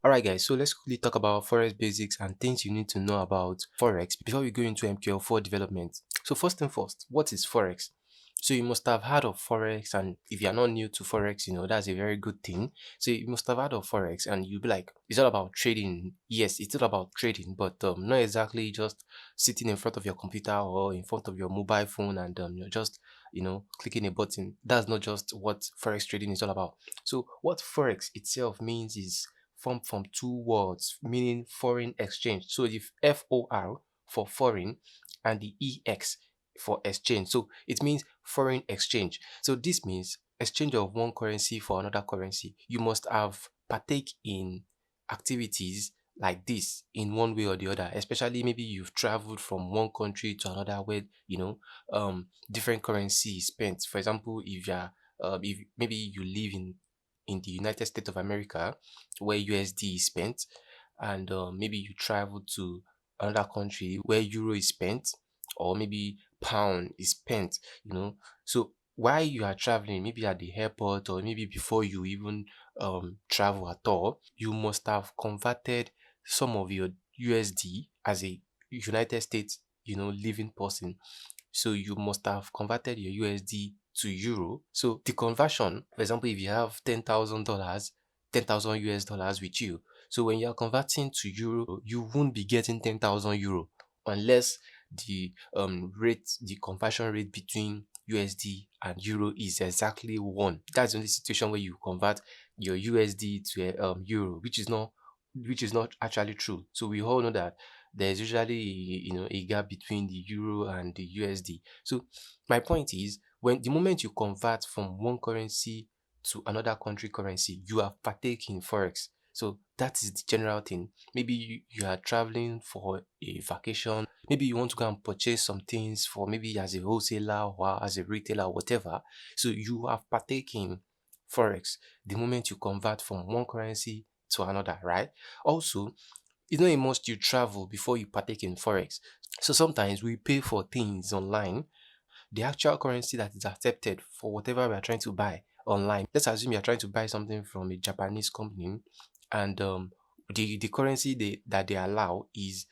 Alright guys, so let's quickly talk about Forex basics and things you need to know about Forex before we go into MQL4 development. So first and first, what is Forex? So you must have heard of Forex, and if you are not new to Forex, that's a very good thing. So you must have heard of Forex and you'll be like, it's all about trading. Yes, it's all about trading, but not exactly just sitting in front of your computer or in front of your mobile phone and you're just, clicking a button. That's not just what Forex trading is all about. So what Forex itself means is formed from two words meaning foreign exchange. So the FOR for foreign and the EX for exchange. So it means foreign exchange. So this means exchange of one currency for another currency. You must have partake in activities like this in one way or the other, especially maybe you've traveled from one country to another where different currency is spent. For example, if maybe you live in the United States of America where USD is spent, and maybe you travel to another country where euro is spent, or maybe pound is spent. So while you are traveling, maybe at the airport or maybe before you even travel at all, you must have converted some of your USD as a United States living person. So you must have converted your USD to euro. So the conversion, for example, if you have $10,000, 10,000 US dollars with you. So when you are converting to euro, you won't be getting 10,000 euro unless the conversion rate between USD and euro is exactly one. That's the only situation where you convert your USD to euro, which is not actually true. So we all know that there's usually a gap between the euro and the USD. So my point is, when the moment you convert from one currency to another country currency, you have partaken in forex. So that is the general thing. Maybe you are traveling for a vacation. Maybe you want to go and purchase some things for maybe as a wholesaler or as a retailer, whatever. So you have partaken forex the moment you convert from one currency to another, right? Also, it's not a must you travel before you partake in forex. So sometimes we pay for things online, the actual currency that is accepted for whatever we are trying to buy online. Let's assume you are trying to buy something from a Japanese company, and the currency that they allow is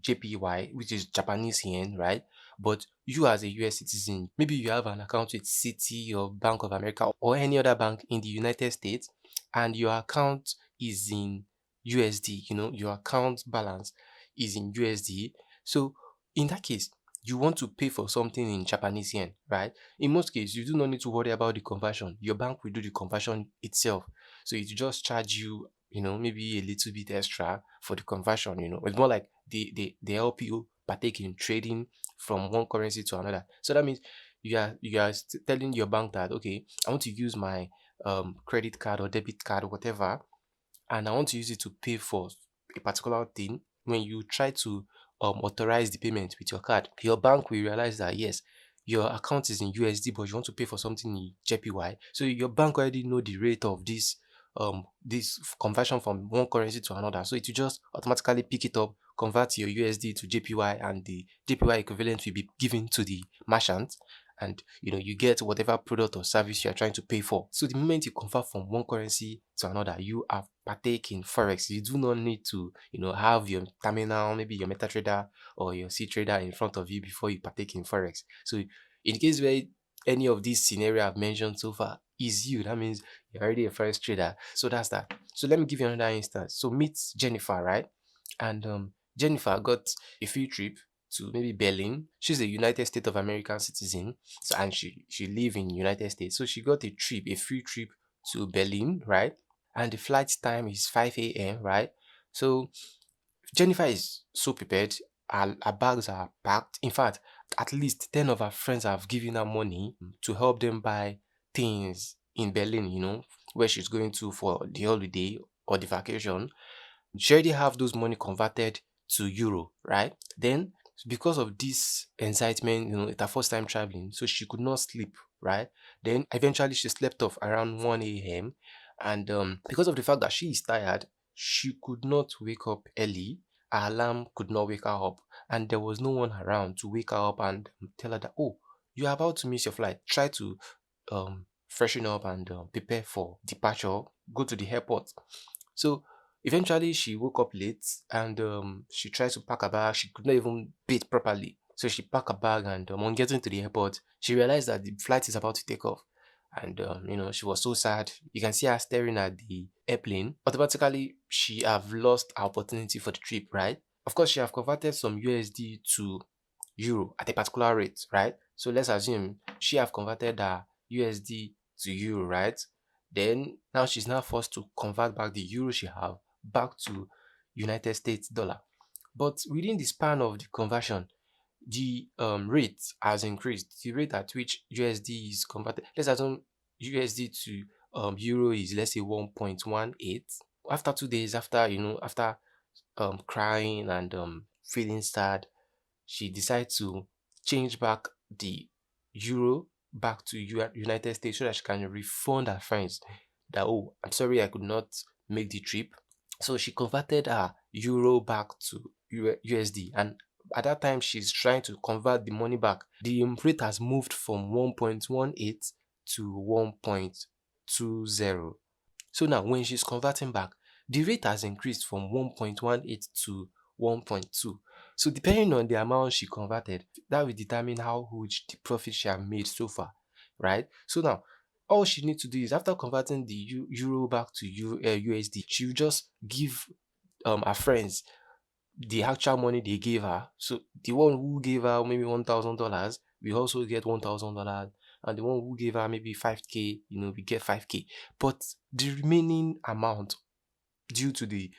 JPY, which is Japanese yen, right? But you as a US citizen, maybe you have an account with Citi or Bank of America or any other bank in the United States, and your account is in USD, your account balance is in USD. So in that case, you want to pay for something in Japanese yen, right? In most cases, you do not need to worry about the conversion. Your bank will do the conversion itself. So it will just charge you, maybe a little bit extra for the conversion. It's more like they help you partake in trading from one currency to another. So that means you are telling your bank that, okay, I want to use my credit card or debit card or whatever, and I want to use it to pay for a particular thing. When you try to authorize the payment with your card, your bank will realize that yes, your account is in USD, but you want to pay for something in JPY. So your bank already know the rate of this conversion from one currency to another. So it will just automatically pick it up, convert your USD to JPY, and the JPY equivalent will be given to the merchant, and you get whatever product or service you are trying to pay for. So the moment you convert from one currency to another, you have partake in forex. You do not need to have your terminal, maybe your MetaTrader or your C trader in front of you before you partake in forex. So in case where any of these scenario I've mentioned so far is you, that means you're already a forex trader. So that's that. So let me give you another instance. So meet Jennifer, right? And Jennifer got a free trip to maybe Berlin. She's a United States of American citizen, so, and she live in United States. So she got a free trip to Berlin, right? And the flight time is 5 a.m., right? So Jennifer is so prepared. Her bags are packed. In fact, at least 10 of her friends have given her money to help them buy things in Berlin, where she's going to for the holiday or the vacation. She already have those money converted to euro, right? Then because of this excitement, it's her first time traveling, so she could not sleep, right? Then eventually she slept off around 1 a.m. And because of the fact that she is tired, she could not wake up early. Her alarm could not wake her up, and there was no one around to wake her up and tell her that, oh, you are about to miss your flight. Try to freshen up and prepare for departure. Go to the airport. So Eventually, she woke up late and she tried to pack her bag. She could not even bathe properly. So she packed her bag and on getting to the airport, she realized that the flight is about to take off. And, she was so sad. You can see her staring at the airplane. Automatically, she have lost her opportunity for the trip, right? Of course, she have converted some USD to euro at a particular rate, right? So let's assume she have converted her USD to euro, right? Then now she's now forced to convert back the euro she have back to United States dollar. But within the span of the conversion, the rate has increased. The rate at which USD is converted, let's assume USD to euro is, let's say, 1.18. After 2 days, after crying and feeling sad, she decided to change back the euro back to United States so that she can refund her friends that, oh, I'm sorry I could not make the trip. So she converted her euro back to USD, and at that time she's trying to convert the money back. The rate has moved from 1.18 to 1.20. So now when she's converting back, the rate has increased from 1.18 to 1.2. So depending on the amount she converted, that will determine how huge the profit she have made so far, right? So now all she needs to do is, after converting the euro back to USD, she will just give her friends the actual money they gave her. So the one who gave her maybe $1,000, we also get $1,000, and the one who gave her maybe 5K, we get 5K. But the remaining amount, due to the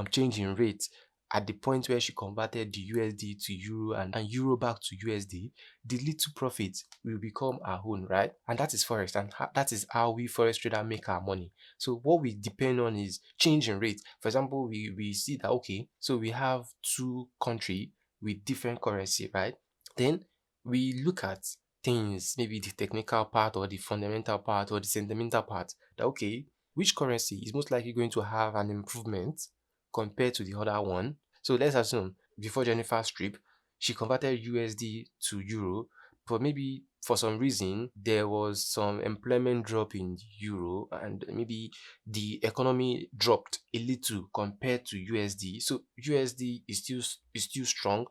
change in rate at the point where she converted the USD to euro and euro back to USD, the little profit will become our own, right? And that is forex, and that is how we forex trader make our money. So what we depend on is change in rate. For example, we see that, okay, so we have two country with different currency, right? Then we look at things, maybe the technical part or the fundamental part or the sentimental part, that, okay, which currency is most likely going to have an improvement compared to the other one. So let's assume before Jennifer's trip, she converted USD to euro, but maybe for some reason there was some employment drop in euro and maybe the economy dropped a little compared to USD. So USD is still strong.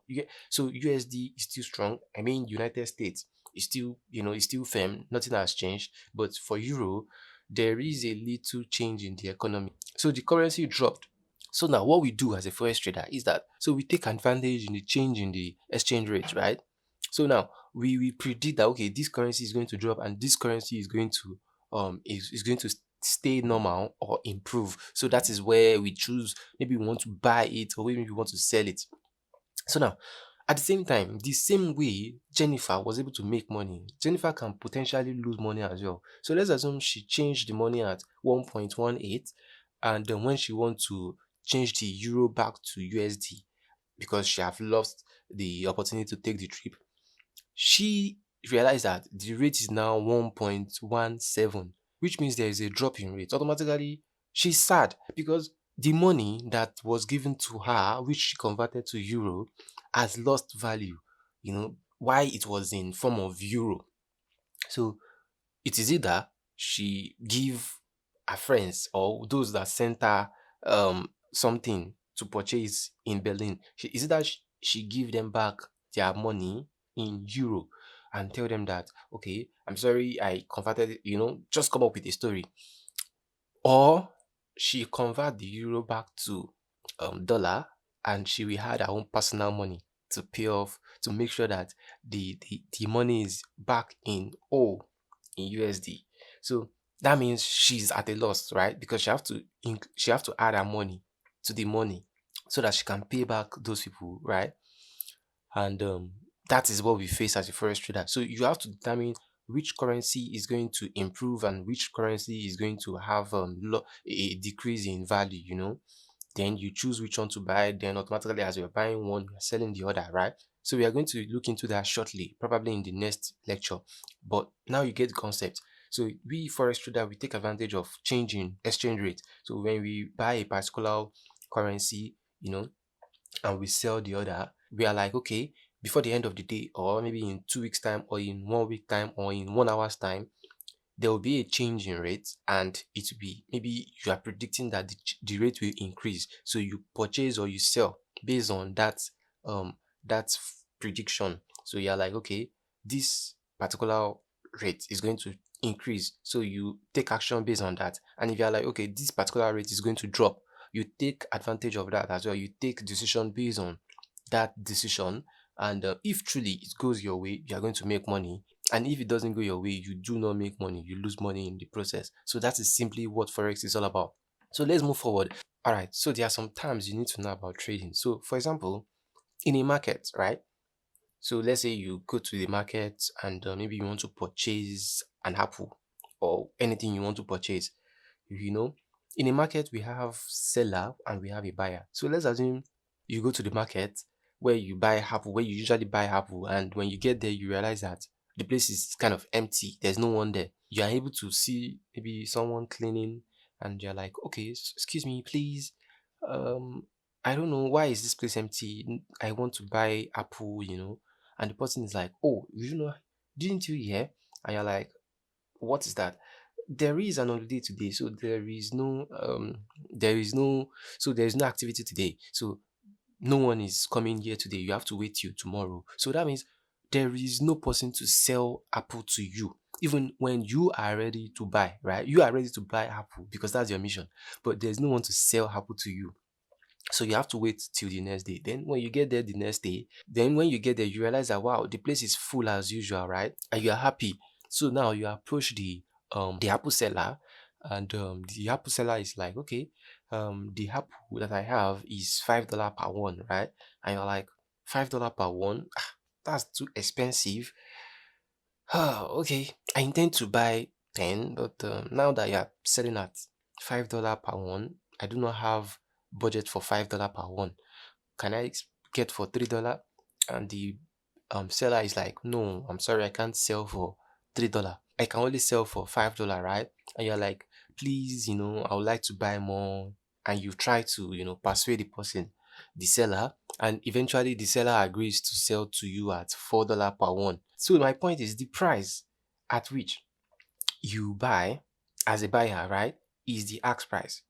So USD is still strong. I mean, United States is still firm. Nothing has changed. But for euro, there is a little change in the economy. So the currency dropped. So now what we do as a forex trader is that, so we take advantage in the change in the exchange rate, right? So now we predict that, okay, this currency is going to drop and this currency is going to is going to stay normal or improve. So that is where we choose, maybe we want to buy it or maybe we want to sell it. So now, at the same time, the same way Jennifer was able to make money, Jennifer can potentially lose money as well. So let's assume she changed the money at 1.18, and then when she wants to change the euro back to USD because she have lost the opportunity to take the trip, she realized that the rate is now 1.17, which means there is a drop in rate. Automatically, she's sad because the money that was given to her, which she converted to euro, has lost value. Why it was in form of euro. So it is either she give her friends or those that sent her something to purchase in Berlin. Is it that she give them back their money in euro and tell them that, okay, I'm sorry I converted it, just come up with a story. Or she convert the euro back to dollar, and she will have her own personal money to pay off, to make sure that the money is back in USD. So that means she's at a loss, right? Because she have to add her money to the money so that she can pay back those people, right? And that is what we face as a forex trader. So you have to determine which currency is going to improve and which currency is going to have a decrease in value. Then you choose which one to buy. Then automatically, as you're buying one, you're selling the other, right? So we are going to look into that shortly, probably in the next lecture. But now you get the concept. So we forex trader, we take advantage of changing exchange rate. So when we buy a particular currency, and we sell the other, we are like, okay, before the end of the day, or maybe in 2 weeks time, or in 1 week time, or in 1 hour's time, there will be a change in rate, and it will be, maybe you are predicting that the rate will increase, so you purchase or you sell based on um prediction. So you're like, okay, this particular rate is going to increase, so you take action based on that. And if you're like, okay, this particular rate is going to drop, you take advantage of that as well. You take decision based on that decision. And if truly it goes your way, you are going to make money. And if it doesn't go your way, you do not make money, you lose money in the process. So that is simply what Forex is all about. So let's move forward. All right, so there are some terms you need to know about trading. So for example, in a market, right? So let's say you go to the market, and maybe you want to purchase an apple or anything you want to purchase. You know, in a market we have seller and we have a buyer. So let's assume you go to the market where you buy apple, where you usually buy apple, and when you get there you realize that the place is kind of empty. There's no one there. You are able to see maybe someone cleaning, and you're like, okay, excuse me, please. Um, I don't know, why is this place empty? I want to buy apple, and the person is like, oh, didn't you hear? And you're like, what is that? There is an holiday today, so there is no activity today. So no one is coming here today. You have to wait till tomorrow. So that means there is no person to sell apple to you. Even when you are ready to buy, right? You are ready to buy apple because that's your mission. But there's no one to sell apple to you. So you have to wait till the next day. Then when you get there the next day, then when you get there, you realize that wow, the place is full as usual, right? And you are happy. So now you approach the apple seller, and the apple seller is like, okay, the apple that I have is $5 per one, right? And you're like, $5 per one? Ah, that's too expensive. Okay, I intend to buy 10, but now that you're selling at $5 per one, I do not have budget for $5 per one. Can I get for $3? And the seller is like, no, I'm sorry, I can't sell for $3. I can only sell for $5, right? And you're like, please, I would like to buy more. And you try to, persuade the person, the seller, and eventually the seller agrees to sell to you at $4 per one. So my point is, the price at which you buy as a buyer, right, is the ask price,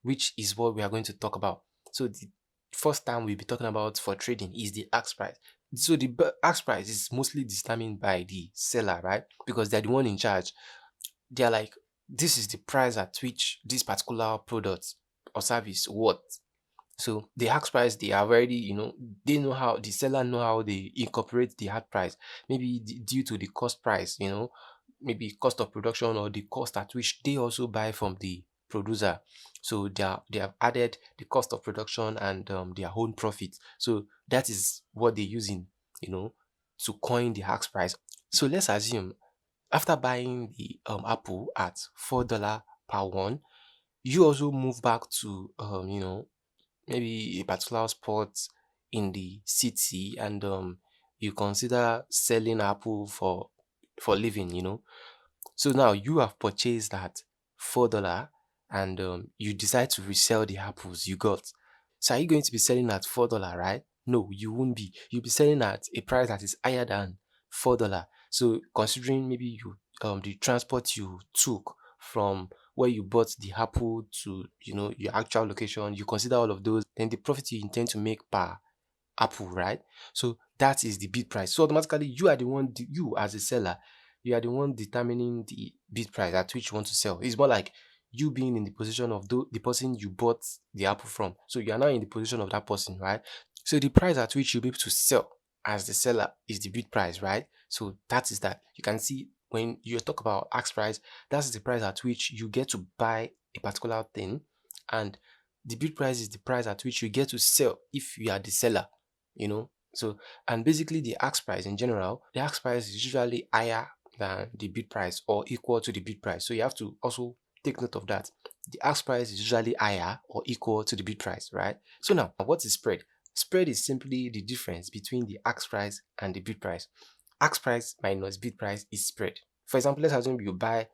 which is what we are going to talk about. So the first time we'll be talking about for trading is the ask price. So the ask price is mostly determined by the seller, right? Because they're the one in charge. They're like, this is the price at which this particular product or service worth. So the ask price, they are already, they know how, the seller know how they incorporate the hard price. Maybe due to the cost price, maybe cost of production or the cost at which they also buy from the producer. So they have added the cost of production and their own profit. So that is what they're using, to coin the ask price. So let's assume after buying the apple at $4 per one, you also move back to maybe a particular spot in the city, and you consider selling apple for living. So now you have purchased that $4, and you decide to resell the apples you got. So are you going to be selling at $4, right? No, you won't be. You'll be selling at a price that is higher than $4. So considering maybe the transport you took from where you bought the apple to your actual location, you consider all of those, then the profit you intend to make per apple, right? So that is the bid price. So automatically you are the one, you as a seller, you are the one determining the bid price at which you want to sell. It's more like you being in the position of the person you bought the apple from. So you are now in the position of that person, right? So the price at which you'll be able to sell as the seller is the bid price, right? So that is that. You can see when you talk about ask price, that's the price at which you get to buy a particular thing, and the bid price is the price at which you get to sell if you are the seller, So, and basically the ask price in general, the ask price is usually higher than the bid price or equal to the bid price. So you have to also take note of that. The ask price is usually higher or equal to the bid price, right? So now, what is spread? Spread is simply the difference between the ask price and the bid price. Ask price minus bid price is spread. For example, let's assume you buy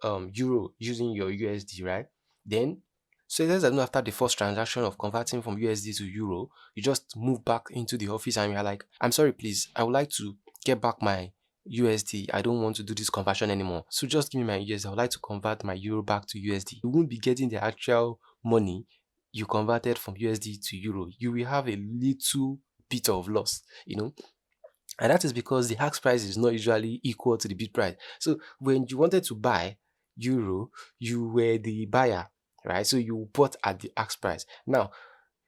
euro using your USD, right? Then, so let's assume after the first transaction of converting from USD to euro, you just move back into the office and you're like, I'm sorry, please, I would like to get back my USD. I don't want to do this conversion anymore. So just give me my USD. I would like to convert my euro back to USD. You won't be getting the actual money you converted from USD to euro. You will have a little bit of loss, and that is because the ask price is not usually equal to the bid price. So when you wanted to buy euro, you were the buyer, right? So you bought at the ask price. Now,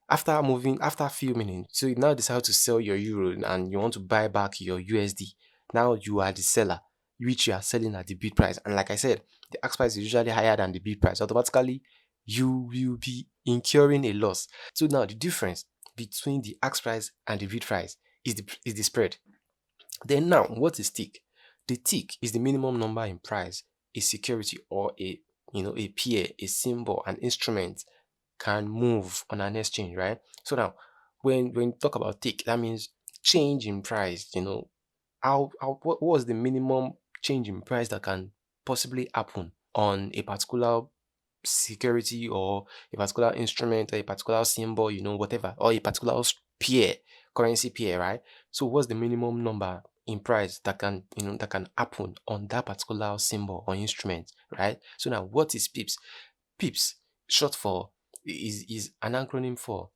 after a few minutes, so you now decide to sell your euro and you want to buy back your USD. Now you are the seller, which you are selling at the bid price. And like I said, the ask price is usually higher than the bid price. Automatically, you will be incurring a loss. So now the difference between the ask price and the bid price is the spread. Then now, what is tick? The tick is the minimum number in price a security or a pair, a symbol, an instrument can move on an exchange, right? So now, when you talk about tick, that means change in price. What was the minimum change in price that can possibly happen on a particular security or a particular instrument or a particular symbol, whatever, or a particular pair, currency pair, right? So what's the minimum number in price that can happen on that particular symbol or instrument, right? So now what is pips? Pips, short for, is an acronym for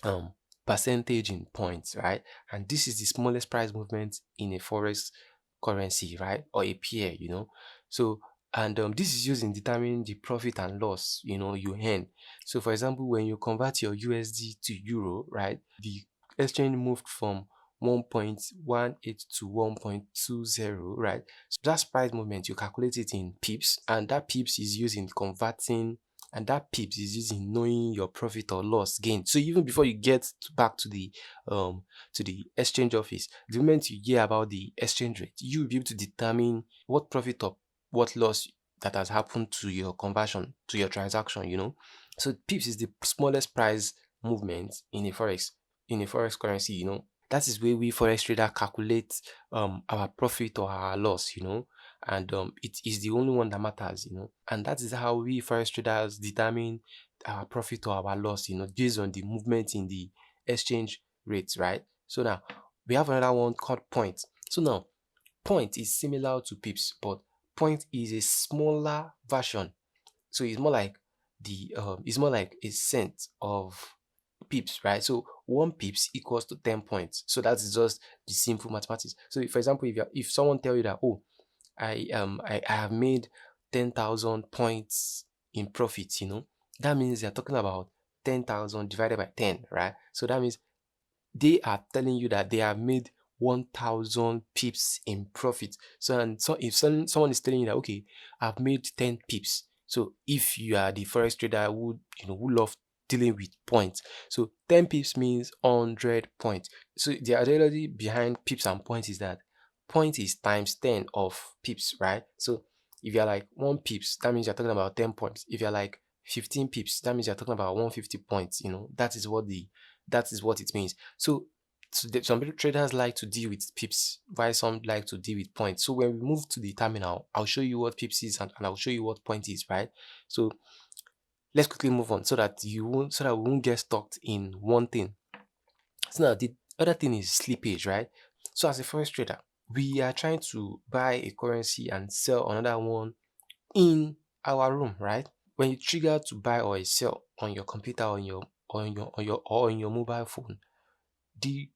um percentage in points, right? And this is the smallest price movement in a forex currency, right? Or a pair, So and this is used in determining the profit and loss you earn. So for example, when you convert your USD to euro, right, the exchange moved from 1.18 to 1.20, right? So that's price movement. You calculate it in pips, and that pips is used in converting, and that pips is used in knowing your profit or loss gain. So even before you get back to the exchange office, the moment you hear about the exchange rate, you'll be able to determine what profit or what loss that has happened to your conversion, to your transaction. So pips is the smallest price movement in a forex currency. That is where we forex trader calculate our profit or our loss. And it is the only one that matters. And that is how we forex traders determine our profit or our loss, based on the movement in the exchange rates, right? So now we have another one called point. So now point is similar to pips, but point is a smaller version. So it's more like a cent of pips, right? So 1 pips equals to 10 points. So that is just the simple mathematics. So for example, if someone tell you that, oh, I have made 10,000 points in profit, that means they're talking about 10,000 divided by 10, right? So that means they are telling you that they have made 1,000 pips in profit. So if someone is telling you that, okay, I've made 10 pips. So if you are the forex trader who love dealing with points, so 10 pips means 100 points. So the ideology behind pips and points is that point is times 10 of pips, right? So if you're like 1 pips, that means you're talking about 10 points. If you're like 15 pips, that means you're talking about 150 points. That is what it means. So some traders like to deal with pips, while some like to deal with points. So when we move to the terminal, I'll show you what pips is, and I'll show you what point is, right? So let's quickly move on so that we won't get stuck in one thing. So now the other thing is slippage, right? So as a forex trader, we are trying to buy a currency and sell another one in our room, right? When you trigger to buy or sell on your computer, or on your mobile phone, the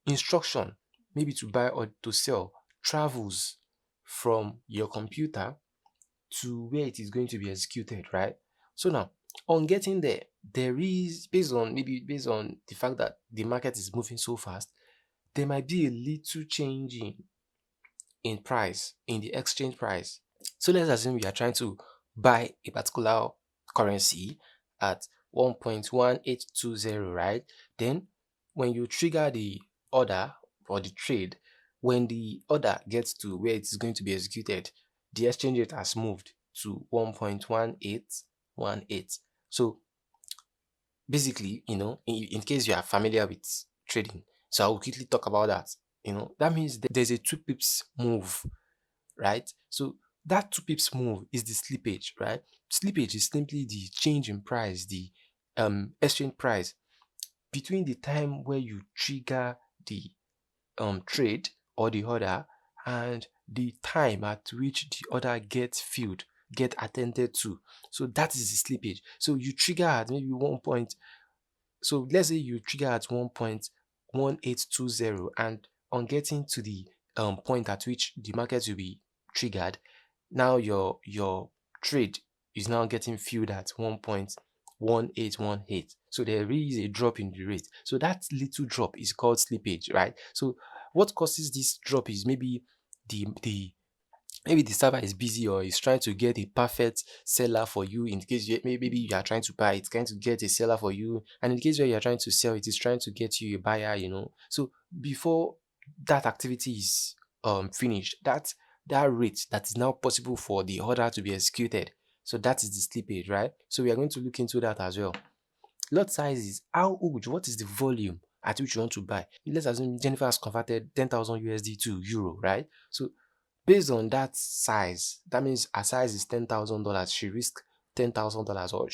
instruction, maybe to buy or to sell, travels from your computer to where it is going to be executed, right? So now, on getting there, there is, based on the fact that the market is moving so fast, there might be a little change in price, in the exchange price. So let's assume we are trying to buy a particular currency at 1.1820, right? Then when you trigger the order or the trade, when the order gets to where it's going to be executed, the exchange rate has moved to 1.1818. So basically, in case you are familiar with trading, so I will quickly talk about that. That means there's a 2 pips move, right? So that 2 pips move is the slippage, right? Slippage is simply the change in price, the exchange price between the time where you trigger the trade or the order and the time at which the order gets filled, get attended to. So that is the slippage. So you trigger at maybe one point. So let's say you trigger at 1.1820, and on getting to the point at which the market will be triggered, now your trade is now getting filled at 1.1818. So there is a drop in the rate. So that little drop is called slippage, right? So what causes this drop is the maybe the server is busy or is trying to get a perfect seller for you. In case maybe you are trying to buy, it's trying to get a seller for you, and in case where you are trying to sell, it is trying to get you a buyer. So before that activity is finished, that rate that is now possible for the order to be executed, so that is the slippage, right? So we are going to look into that as well. Lot size is how old, what is the volume at which you want to buy. Let's assume Jennifer has converted 10,000 USD to euro, right? So based on that size, that means her size is $10,000. She risked $10,000, or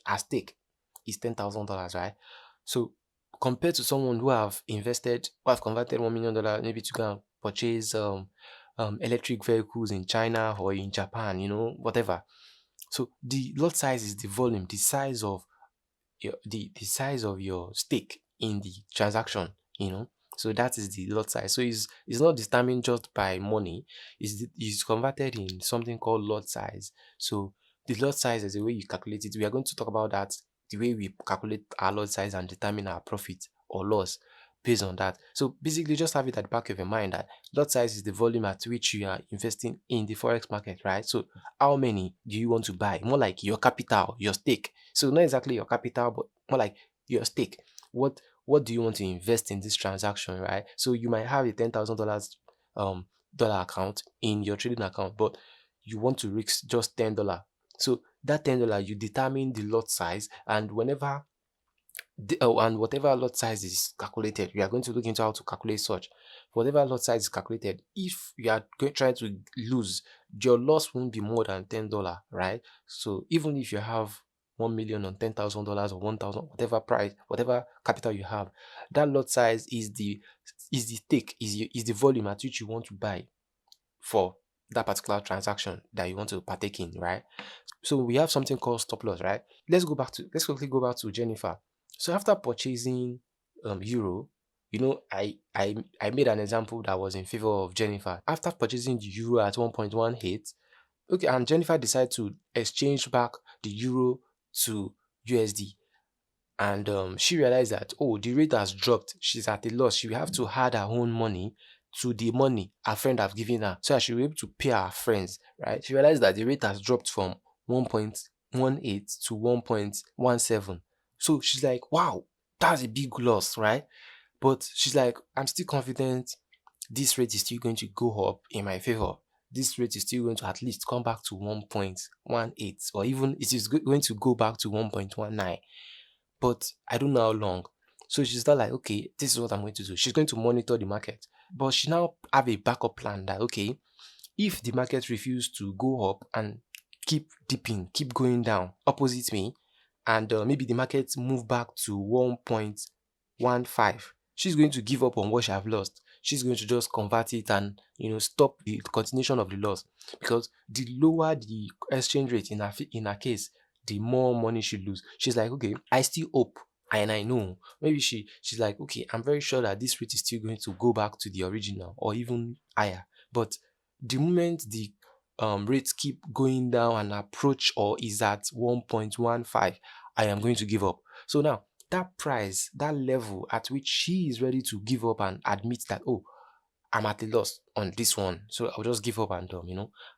her stake is $10,000, right? So compared to someone who have converted $1 million maybe to go and purchase electric vehicles in China or in Japan, whatever. So the lot size is the volume, the size of the size of your stake in the transaction. So that is the lot size. So it's not determined just by money. It's converted in something called lot size. So the lot size is the way you calculate it. We are going to talk about that, the way we calculate our lot size and determine our profit or loss based on that. So basically, just have it at the back of your mind that lot size is the volume at which you are investing in the forex market, right? So how many do you want to buy? More like your capital, your stake. So not exactly your capital, but more like your stake. What do you want to invest in this transaction, right? So you might have a $10,000 dollar account in your trading account, but you want to risk just $10. So that $10, you determine the lot size, and whatever lot size is calculated, we are going to look into how to calculate such. Whatever lot size is calculated, if you are trying to lose, your loss won't be more than $10, right? So even if you have 1 million on $10,000 or 1,000, whatever price, whatever capital you have, that lot size is the stake, is the volume at which you want to buy for that particular transaction that you want to partake in, right? So we have something called stop loss, right? Let's quickly go back to Jennifer. So after purchasing euro, I made an example that was in favor of Jennifer. After purchasing the euro at 1.18, okay, and Jennifer decided to exchange back the euro to USD. And she realized that, oh, the rate has dropped. She's at a loss. She will have to add her own money to the money her friend have given her, so that she will be able to pay her friends, right? She realized that the rate has dropped from 1.18 to 1.17. So she's like, wow, that's a big loss, right? But she's like, I'm still confident this rate is still going to go up in my favor. This rate is still going to at least come back to 1.18, or even it is going to go back to 1.19, but I don't know how long. So she's not like, okay, this is what I'm going to do. She's going to monitor the market, but she now have a backup plan that, okay, if the market refuses to go up and keep dipping, keep going down opposite me, and maybe the market move back to 1.15, she's going to give up on what she have lost. She's going to just convert it and stop the continuation of the loss, because the lower the exchange rate in her case, the more money she lose. She's like, okay, I still hope, and I know maybe she's like, okay, I'm very sure that this rate is still going to go back to the original or even higher. But the moment the rates keep going down and approach or is at 1.15, I am going to give up. So now that price, that level at which she is ready to give up and admit that, oh, I'm at a loss on this one, so I'll just give up, and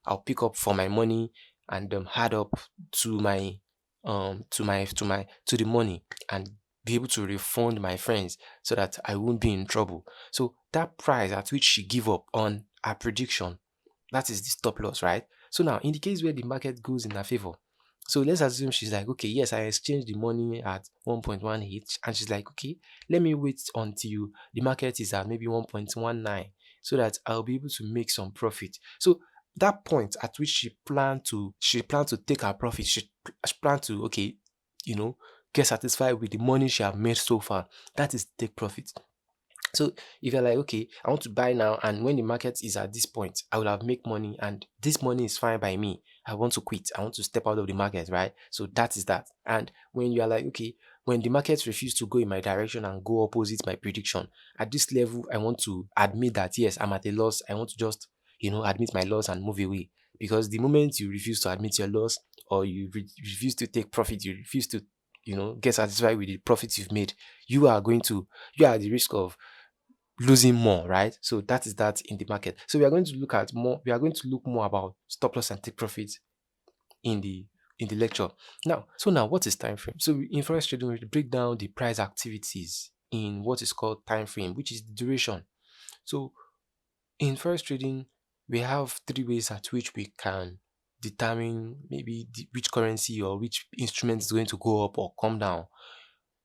I'll pick up for my money and add up to my to the money, and be able to refund my friends so that I won't be in trouble. So that price at which she give up on her prediction, that is the stop loss, right? So now in the case where the market goes in her favor, so let's assume she's like, okay, yes, I exchanged the money at 1.18, and she's like, okay, let me wait until the market is at maybe 1.19, so that I'll be able to make some profit. So that point at which she planned to take her profit, she planned to, okay, get satisfied with the money she have made so far. That is take profit. So if you're like, okay, I want to buy now, and when the market is at this point, I will have make money, and this money is fine by me. I want to quit. I want to step out of the market, right? So that is that. And when you are like, okay, when the markets refuse to go in my direction and go opposite my prediction, at this level, I want to admit that yes, I'm at a loss. I want to just, admit my loss and move away. Because the moment you refuse to admit your loss, or you refuse to take profit, you refuse to, get satisfied with the profits you've made, you are going to, you are at the risk of losing more, right? So that is that in the market. So we are going to look more about stop loss and take profits in the lecture. Now what is time frame? So in forex trading, we break down the price activities in what is called time frame, which is the duration. So in forex trading, we have three ways at which we can determine maybe which currency or which instrument is going to go up or come down.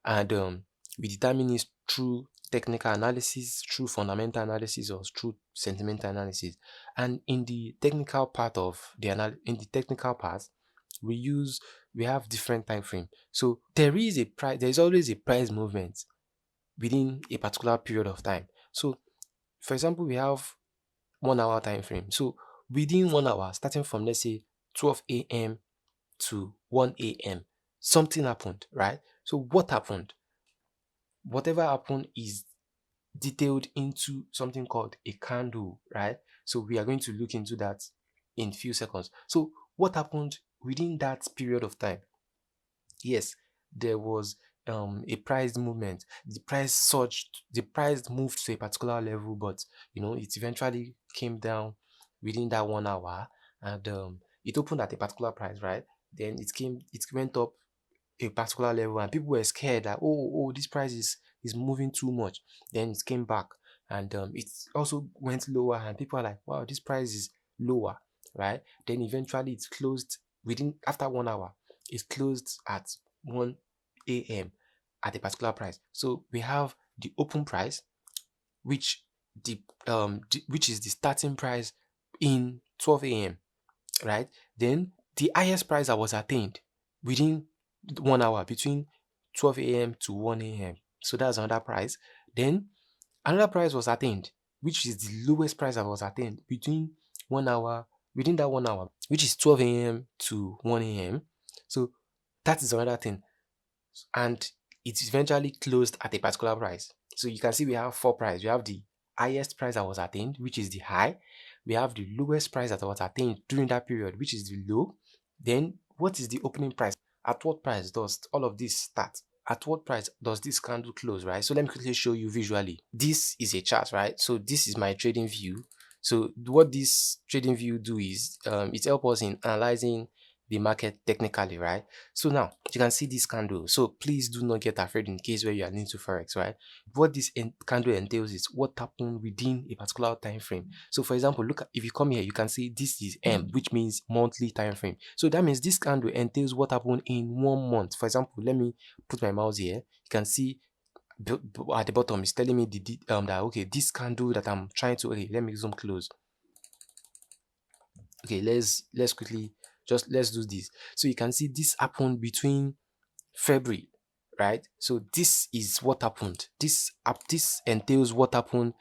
And we determine it through technical analysis, through fundamental analysis, or through sentimental analysis. And in the technical part we have different time frame. So there is always a price movement within a particular period of time. So for example, we have 1 hour time frame. So within 1 hour, starting from, let's say, 12 a.m. to 1 a.m., something happened, right? So what happened? Whatever happened is detailed into something called a candle, right? So we are going to look into that in few seconds. So what happened within that period of time? Yes, there was a price movement. The price surged, the price moved to a particular level, but it eventually came down within that 1 hour, and it opened at a particular price, right? Then it went up a particular level, and people were scared that, this price is moving too much. Then it came back, and it also went lower, and people are like, wow, this price is lower, right? Then eventually it closed within after 1 hour. It closed at 1 a.m. at a particular price. So we have the open price, which which is the starting price in 12 a.m., right? Then the highest price that was attained within 1 hour, between 12 a.m. to 1 a.m. So that's another price. Then another price was attained, which is the lowest price that was attained between 1 hour, within that 1 hour, which is 12 a.m. to 1 a.m. So that is another thing. And it eventually closed at a particular price. So you can see we have four prices. We have the highest price that was attained, which is the high. We have the lowest price that was attained during that period, which is the low. Then what is the opening price? At what price does all of this start? At what price does this candle close, right? So let me quickly show you visually. This is a chart, right? So this is my trading view. So what this trading view do is it helps us in analyzing the market technically, right? So now you can see this candle. So please do not get afraid in case where you are new to forex, right? What this candle entails is what happened within a particular time frame. So for example, if you come here, you can see this is M, which means monthly time frame. So that means this candle entails what happened in 1 month. For example, let me put my mouse here. You can see at the bottom it's telling me that okay, this candle that I'm trying to, okay, let me zoom close. Okay, let's quickly let's do this. So you can see this happened between February, right? So this is what happened. This entails what happened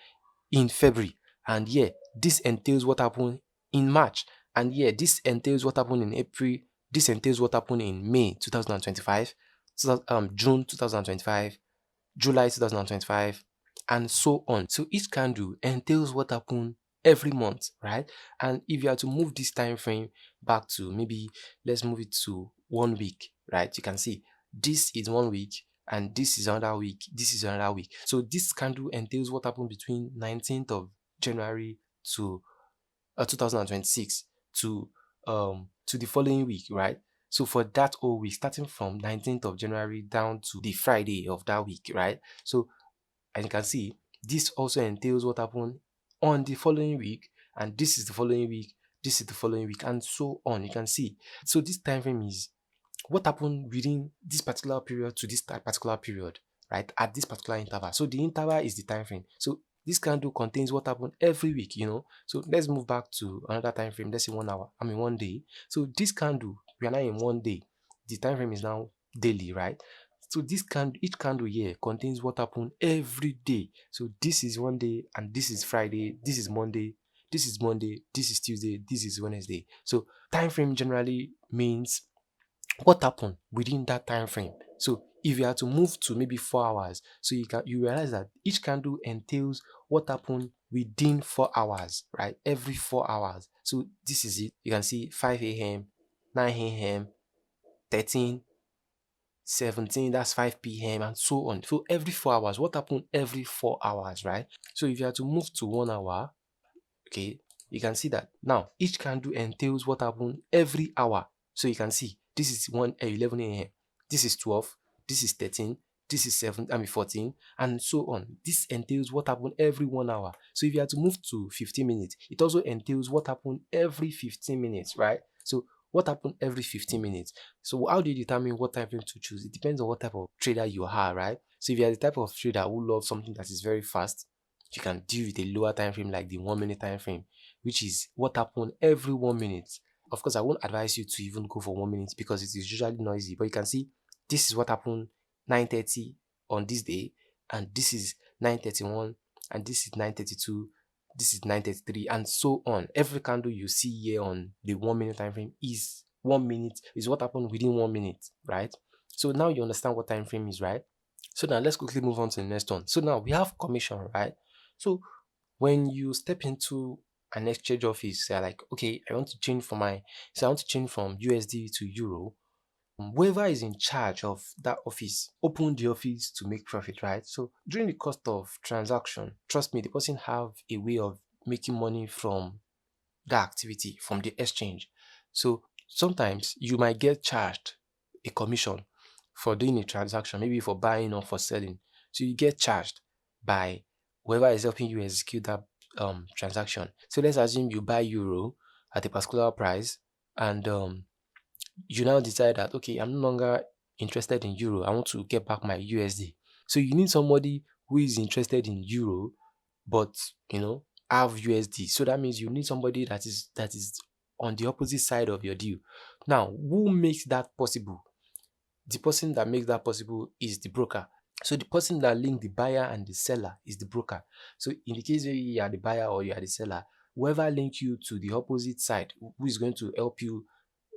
in February, and yeah, this entails what happened in March, and yeah, this entails what happened in April. This entails what happened in May 2025, June 2025, July 2025, and so on. So each candle entails what happened every month, right? And if you are to move this time frame back to, maybe let's move it to 1 week, right? You can see this is 1 week, and this is another week, this is another week. So this candle entails what happened between 19th of January to 2026 to the following week, right? So for that whole week, starting from 19th of January down to the Friday of that week, right? So as you can see, this also entails what happened on the following week, and this is the following week, this is the following week, and so on. You can see. So this time frame is what happened within this particular period to this particular period, right? At this particular interval. So the interval is the time frame. So this candle contains what happened every week. So let's move back to another time frame. Let's say 1 hour. 1 day. So this candle, we are now in 1 day. The time frame is now daily, right? So each candle here contains what happened every day. So this is one day, and this is Friday, this is Monday, this is Monday, this is Tuesday, this is Wednesday. So time frame generally means what happened within that time frame. So if you are to move to maybe 4 hours, so you realize that each candle entails what happened within 4 hours, right? Every 4 hours. So this is it. You can see 5 a.m., 9 a.m., 13, 17, that's 5 p.m., and so on. So every 4 hours, what happened every 4 hours, right? So if you are to move to 1 hour, okay, you can see that now each candle entails what happened every hour. So you can see this is 11 a.m., this is 12, this is 13, this is 7, 14, and so on. This entails what happened every 1 hour. So if you are to move to 15 minutes, it also entails what happened every 15 minutes, right? So what happened every 15 minutes? So how do you determine what time frame to choose? It depends on what type of trader you are, right? So if you are the type of trader who loves something that is very fast, you can deal with a lower time frame like the 1 minute time frame, which is what happened every 1 minute. Of course, I won't advise you to even go for 1 minute because it is usually noisy, but you can see this is what happened 9:30 on this day, and this is 9:31, and this is 9:32, this is 9:33, and so on. Every candle you see here on the 1 minute time frame is 1 minute, is what happened within 1 minute, right? So now you understand what time frame is, right? So now let's quickly move on to the next one. So now we have commission, right? So when you step into an exchange office, they're like, okay, I want to change from USD to Euro. Whoever is in charge of that office open the office to make profit, right? So during the cost of transaction, trust me, the person have a way of making money from that activity, from the exchange. So sometimes you might get charged a commission for doing a transaction, maybe for buying or for selling. So you get charged by whoever is helping you execute that transaction. So let's assume you buy euro at a particular price, and you now decide that, okay, I'm no longer interested in euro, I want to get back my USD. So you need somebody who is interested in euro, but have USD. So that means you need somebody that is on the opposite side of your deal. Now, who makes that possible? The person that makes that possible is the broker. So the person that link the buyer and the seller is the broker. So in the case where you are the buyer or you are the seller, whoever link you to the opposite side, who is going to help you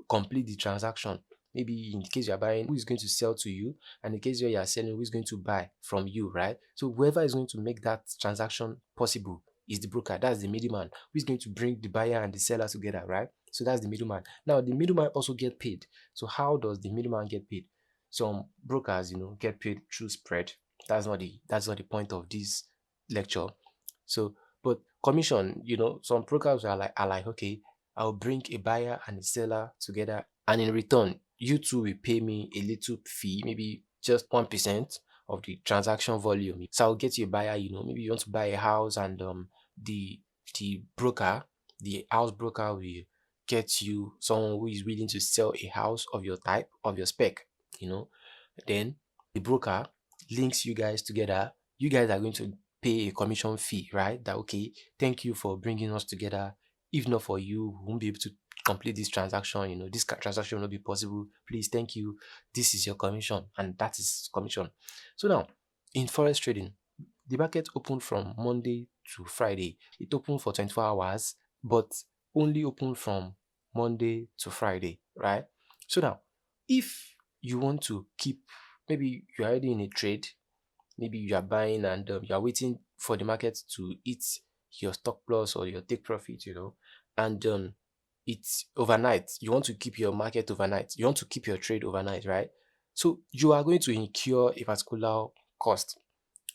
complete the transaction. Maybe in the case you are buying, who is going to sell to you, and in the case where you are selling, who is going to buy from you, right? So whoever is going to make that transaction possible is the broker. That's the middleman who is going to bring the buyer and the seller together, right? So that's the middleman. Now the middleman also get paid. So how does the middleman get paid? Some brokers, get paid through spread. That's not the point of this lecture. So, but commission, some brokers are like, okay, I'll bring a buyer and a seller together, and in return, you two will pay me a little fee, maybe just 1% of the transaction volume. So I'll get you a buyer, maybe you want to buy a house, and the the broker, the house broker will get you someone who is willing to sell a house of your type, of your spec, you know. Then the broker links you guys together. You guys are going to pay a commission fee, right? That, okay, thank you for bringing us together. If not for you, we won't be able to complete this transaction. This transaction will not be possible. Please, thank you. This is your commission, and that is commission. So now, in forex trading, the market opened from Monday to Friday. It opened for 24 hours, but only opened from Monday to Friday, right? So now, if you want to keep, maybe you're already in a trade, maybe you are buying, and you are waiting for the market to hit your stop loss or your take profit, and it's overnight. You want to keep your market overnight. You want to keep your trade overnight, right? So you are going to incur a particular cost,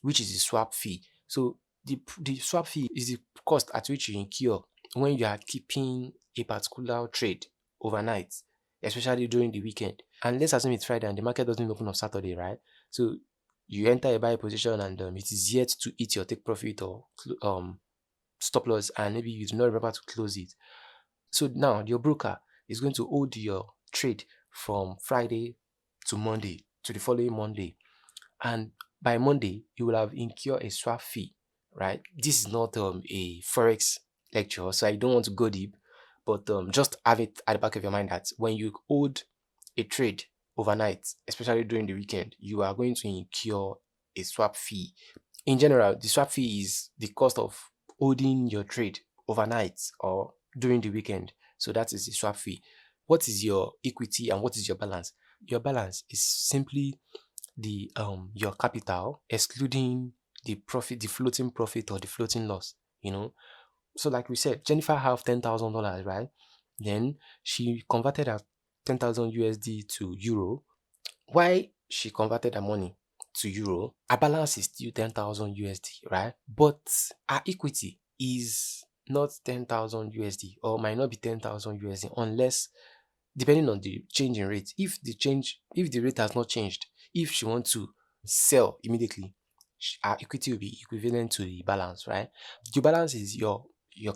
which is the swap fee. So the swap fee is the cost at which you incur when you are keeping a particular trade overnight, especially during the weekend. And let's assume it's Friday and the market doesn't open on Saturday, right? So you enter a buy position, and it is yet to eat your take profit or stop loss, and maybe you do not remember to close it. So now your broker is going to hold your trade from Friday to Monday, to the following Monday, and by Monday you will have incurred a swap fee, right? This is not a forex lecture, so I don't want to go deep, but just have it at the back of your mind that when you hold a trade overnight, especially during the weekend, you are going to incur a swap fee. In general, the swap fee is the cost of holding your trade overnight or during the weekend. So that is the swap fee. What is your equity and what is your balance? Your balance is simply the your capital excluding the profit, the floating profit or the floating loss. You know, so like we said, Jennifer have $10,000, right? Then she converted her 10,000 USD to euro. Why she converted her money to euro? Her balance is still 10,000 USD, right? But her equity is not 10,000 USD or might not be 10,000 USD unless depending on the change in rate. If the rate has not changed, if she wants to sell immediately, her equity will be equivalent to the balance, right? The balance is your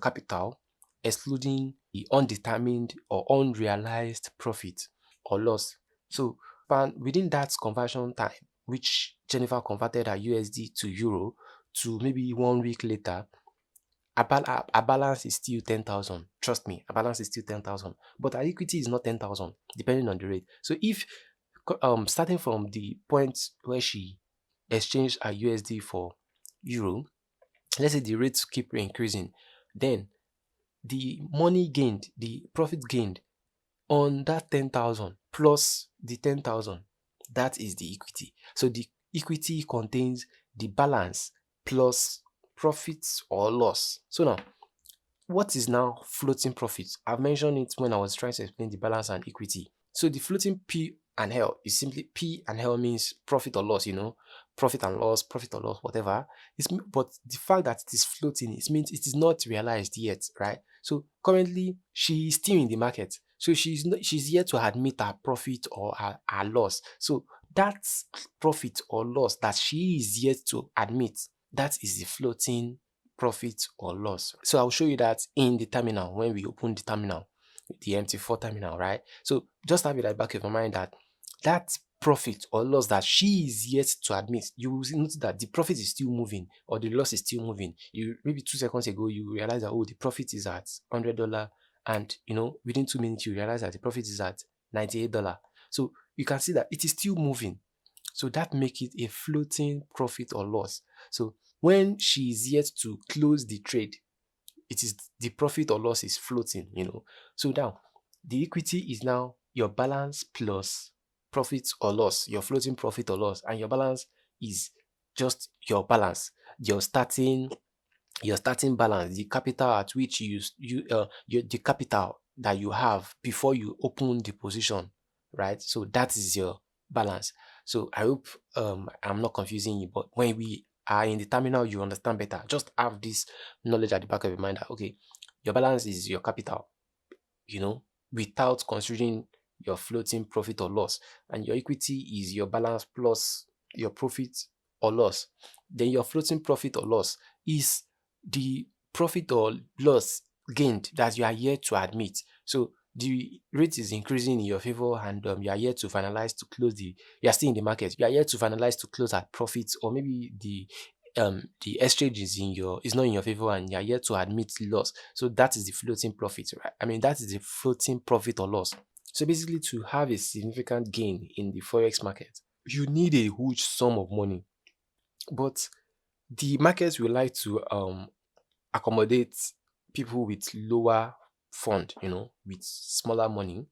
capital excluding the undetermined or unrealized profit or loss. So within that conversion time, which Jennifer converted her USD to euro to maybe 1 week later, a balance is still 10,000. Trust me, a balance is still 10,000. But our equity is not 10,000, depending on the rate. So if starting from the point where she exchanged her USD for euro, let's say the rates keep increasing, then the money gained, the profit gained on that 10,000 plus the 10,000, that is the equity. So the equity contains the balance plus profits or loss. So now, what is now floating profit? I've mentioned it when I was trying to explain the balance and equity. So the floating P and L is simply P and L means profit or loss, profit or loss, whatever. But the fact that it is floating, it means it is not realized yet, right? So currently she is still in the market. So she's yet to admit her profit or her loss. So that profit or loss that she is yet to admit, that is the floating profit or loss. So I'll show you that in the terminal when we open the terminal, the MT4 terminal, right? So just have it at the back of your mind that that profit or loss that she is yet to admit, you will notice that the profit is still moving or the loss is still moving. You maybe 2 seconds ago you realize that, oh, the profit is at $100, and within 2 minutes you realize that the profit is at $98. So you can see that it is still moving. So that makes it a floating profit or loss. So when she is yet to close the trade, it is the profit or loss is floating. So now the equity is now your balance plus profit or loss, your floating profit or loss, and your balance is just your balance, your starting balance, the capital at which the capital that you have before you open the position, right? So that is your balance. So I hope I'm not confusing you, but when we are in the terminal, you understand better. Just have this knowledge at the back of your mind that, okay, your balance is your capital, without considering your floating profit or loss, and your equity is your balance plus your profit or loss. Then your floating profit or loss is the profit or loss gained that you are yet to admit. So the rate is increasing in your favor, and you are yet to finalize to close you are still in the market, you are yet to finalize to close at profits, or maybe the exchange is not in your favor and you are yet to admit loss. So that is the floating profit, right? I mean, that is the floating profit or loss. So basically, to have a significant gain in the forex market, you need a huge sum of money. But the markets will like to accommodate people with lower fund, with smaller money.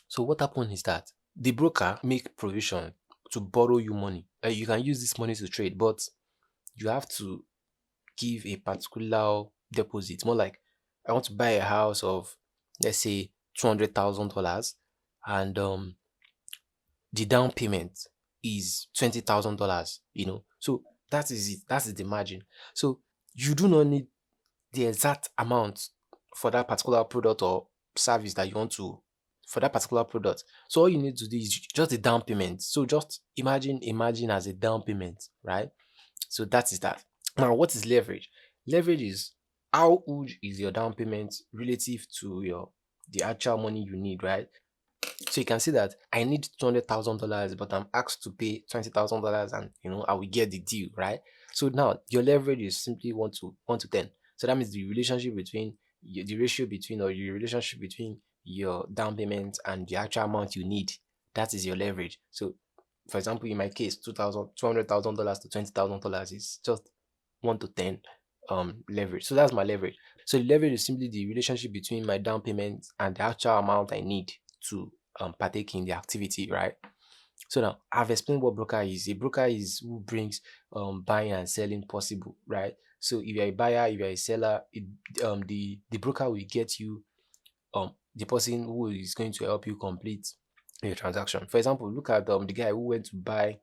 So what happens is that the broker make provision to borrow you money. You can use this money to trade, but you have to give a particular deposit. More like, I want to buy a house of, let's say, $200,000, and the down payment is $20,000. So that is it. That is the margin. So you do not need the exact amount for that particular product or service that you want to for that particular product. So all you need to do is just the down payment. So just imagine as a down payment, right? So that is that. Now, what is leverage? Leverage is how huge is your down payment relative to the actual money you need, right? So you can see that I need $200,000, but I'm asked to pay $20,000, and I will get the deal, right? So now your leverage is simply 1 to 10. So that means the relationship between the ratio between or your relationship between your down payment and the actual amount you need. that is your leverage. So for example, in my case, $200,000 to $20,000 is just 1 to 10 leverage. So that's my leverage. So the leverage is simply the relationship between my down payment and the actual amount I need to partake in the activity, right? So now I've explained what broker is. A broker is who brings buying and selling possible, right? So if you're a buyer, if you're a seller, the broker will get you the person who is going to help you complete your transaction. For example, look at the guy who went to buy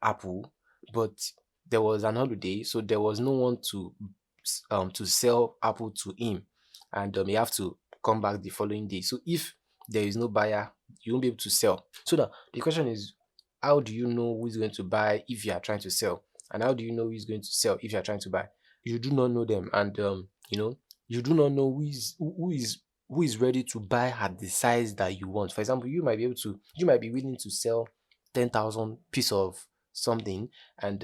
Apple, but there was an holiday, so there was no one to sell Apple to him, and he have to come back the following day. So if there is no buyer, you won't be able to sell. So now the question is, how do you know who is going to buy if you are trying to sell, and how do you know who is going to sell if you are trying to buy? You do not know them, and you do not know who is ready to buy at the size that you want. For example, you might be willing to sell 10,000 piece of something, and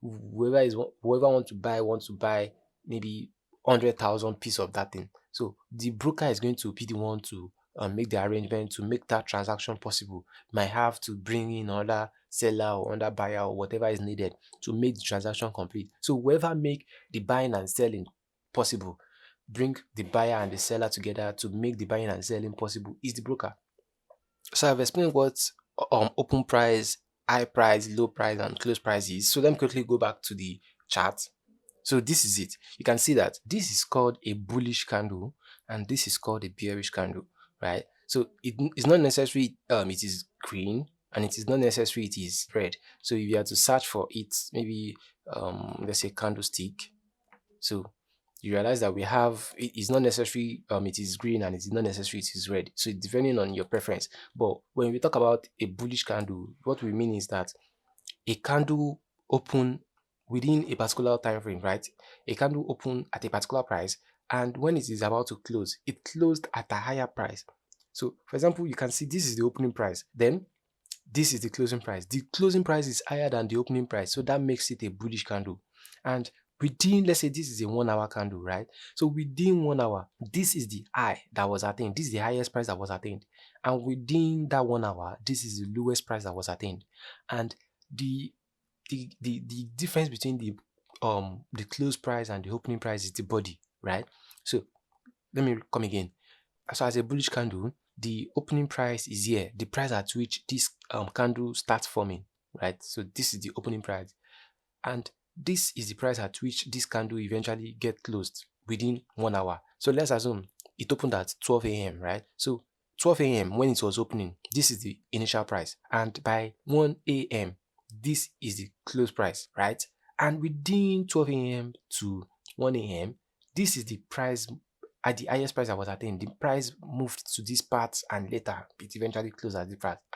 whoever wants to buy maybe 100,000 piece of that thing. So the broker is going to be the one to make the arrangement to make that transaction possible. Might have to bring in another seller or another buyer or whatever is needed to make the transaction complete. So whoever make the buying and selling possible, bring the buyer and the seller together to make the buying and selling possible, is the broker. So I've explained what open price, high price, low price, and close price is. So let me quickly go back to the chart. So this is it. You can see that this is called a bullish candle and this is called a bearish candle, right? So it's not necessary it is green, and it is not necessary it is red. So if you are to search for it, maybe let's say candlestick. So you realize that we have it is not necessary it is green, and it is not necessary it is red. So it's depending on your preference. But when we talk about a bullish candle, what we mean is that a candle open within a particular time frame, right? A candle open at a particular price, and when it is about to close, it closed at a higher price. So for example, you can see this is the opening price, then this is the closing price. The closing price is higher than the opening price, so that makes it a bullish candle. And within, let's say this is a 1 hour candle, right? So within 1 hour, this is the high that was attained. This is the highest price that was attained. And within that 1 hour, this is the lowest price that was attained. And the the difference between the close price and the opening price is the body, right? So let me come again. So as a bullish candle, the opening price is here, the price at which this candle starts forming, right? So this is the opening price, and this is the price at which this candle eventually get closed within 1 hour. So let's assume it opened at 12 a.m., right? So 12 a.m. when it was opening, this is the initial price, and by 1 a.m. this is the close price, right? And within 12 a.m. to 1 a.m. this is the price at the highest price that was attained. The price moved to this part, and later it eventually closed at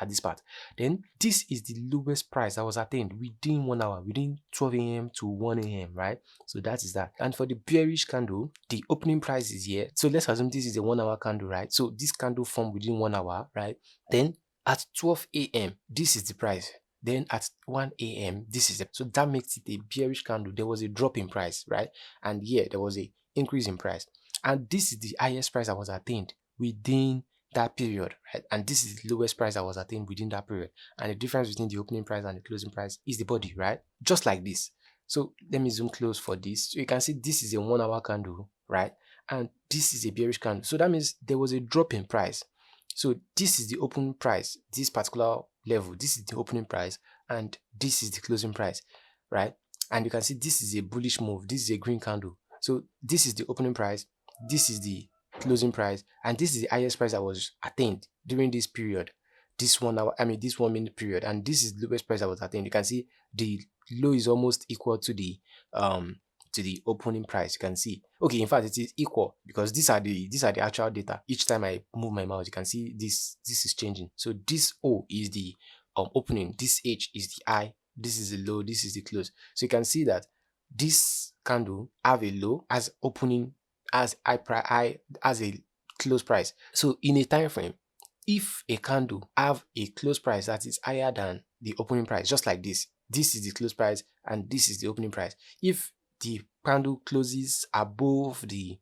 this part. Then this is the lowest price that was attained within 1 hour, within 12 a.m. to 1 a.m., right? So that is that. And for the bearish candle, the opening price is here. So let's assume this is a 1 hour candle, right? So this candle formed within 1 hour, right? Then at 12 a.m., this is the price. Then at 1 a.m., this is so that makes it a bearish candle. There was a drop in price, right? And here there was a increase in price. And this is the highest price that was attained within that period, right? And this is the lowest price that was attained within that period. And the difference between the opening price and the closing price is the body, right? Just like this. So let me zoom close for this. So you can see this is a 1 hour candle, right? And this is a bearish candle. So that means there was a drop in price. So this is the opening price, this particular level. This is the opening price, and this is the closing price, right? And you can see this is a bullish move. This is a green candle. So this is the opening price, this is the closing price, and this is the highest price that was attained during this period, this 1 hour, this 1 minute period, and this is the lowest price that was attained. You can see the low is almost equal to the opening price. You can see, okay, in fact it is equal, because these are the actual data. Each time I move my mouse, you can see this is changing. So this O is the opening, this H is the high, this is the low, this is the close. So you can see that this candle have a low as opening, as high as a close price. So in a time frame, if a candle have a close price that is higher than the opening price, just like this is the close price and this is the opening price. If the candle closes above the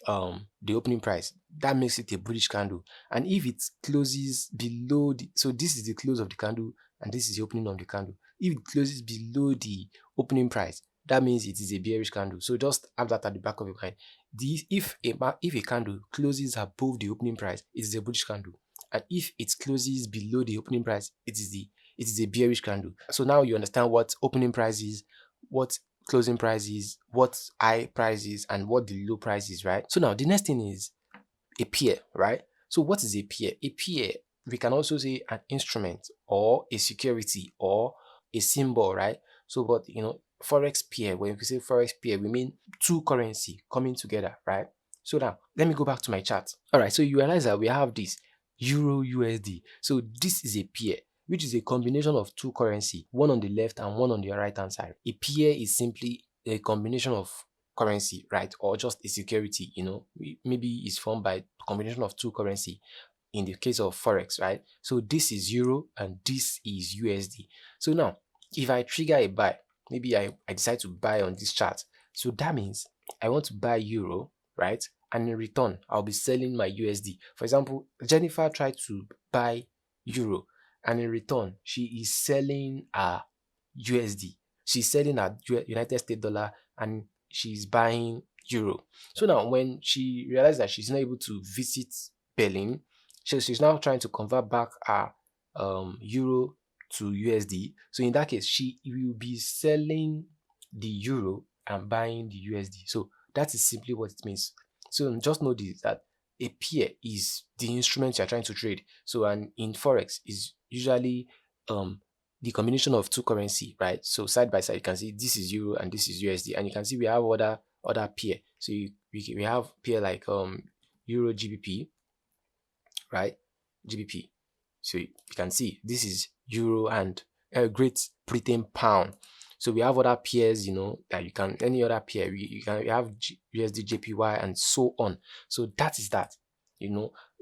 opening price, that makes it a bullish candle. And if it closes below so this is the close of the candle and this is the opening of the candle. If it closes below the opening price, that means it is a bearish candle. So just have that at the back of your mind. If a candle closes above the opening price, it is a bullish candle. And if it closes below the opening price, it is a bearish candle. So now you understand what opening price is, what closing price is, what high price is, and what the low price is, right? So now the next thing is a pair, right? So what is a pair? A pair, we can also say an instrument or a security or a symbol, right? So, but forex pair, when we say forex pair, we mean two currency coming together, right? So now let me go back to my chart. All right, so you realize that we have this euro USD. So this is a pair, which is a combination of two currency, one on the left and one on the right hand side. A pair is simply a combination of currency, right? Or just a security, maybe it's formed by combination of two currency in the case of forex, right? So this is euro and this is USD. So now if I trigger a buy, maybe I decide to buy on this chart, so that means I want to buy euro, right? And in return I'll be selling my USD. For example, Jennifer tried to buy euro and in return she is selling her USD. She's selling her United States dollar and she's buying euro. So now when she realized that she's not able to visit Berlin, she's now trying to convert back her euro to USD. So in that case, she will be selling the euro and buying the USD. So that is simply what it means. So just know this, that a pair is the instrument you're trying to trade. So and in forex is usually the combination of two currency, right? So side by side, you can see this is euro and this is USD, and you can see we have other pair. So we have pair like euro GBP, right? GBP. So you can see this is euro and Great Britain pound. So we have other pairs, that you can, any other pair, you have USD JPY and so on. So that is that.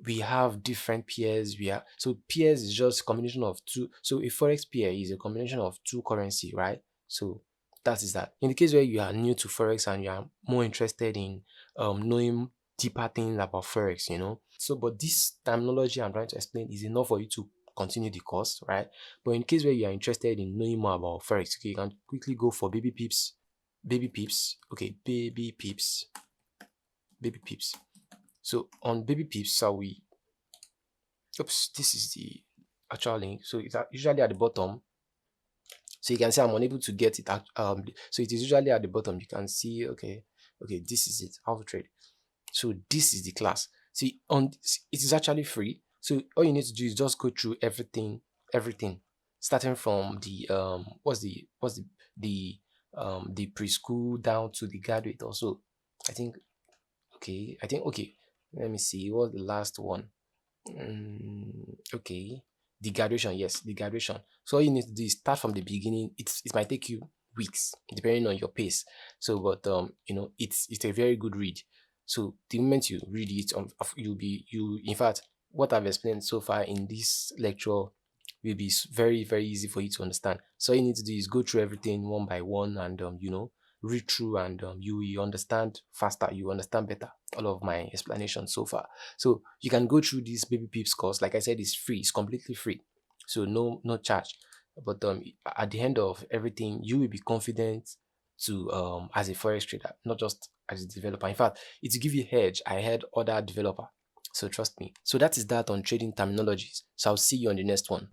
We have different pairs. So pairs is just a combination of two. So a forex pair is a combination of two currency, right? So that is that. In the case where you are new to forex and you are more interested in knowing deeper things about forex, So, but this terminology I'm trying to explain is enough for you to continue the course, right? But in case where you are interested in knowing more about forex, okay, you can quickly go for baby pips, okay, baby pips. So on baby pips, this is the actual link. So it's usually at the bottom. So you can see I'm unable to get it. So it is usually at the bottom. You can see, okay, this is it. How to trade. So this is the class. See, it is actually free. So all you need to do is just go through everything, starting from the the preschool down to the graduate. Also, I think okay. Let me see. What was the last one? Okay, the graduation. Yes, the graduation. So all you need to do is start from the beginning. It might take you weeks depending on your pace. So, but it's a very good read. So the moment you read it, in fact, what I've explained so far in this lecture will be very, very easy for you to understand. So all you need to do is go through everything one by one and read through, and you will understand faster, you understand better all of my explanations so far. So you can go through this baby pips course. Like I said, it's free, it's completely free, so no charge. But at the end of everything, you will be confident to as a forex trader, not just as a developer. In fact, it will give you edge ahead other developer. So trust me. So that is that on trading terminologies. So I'll see you on the next one.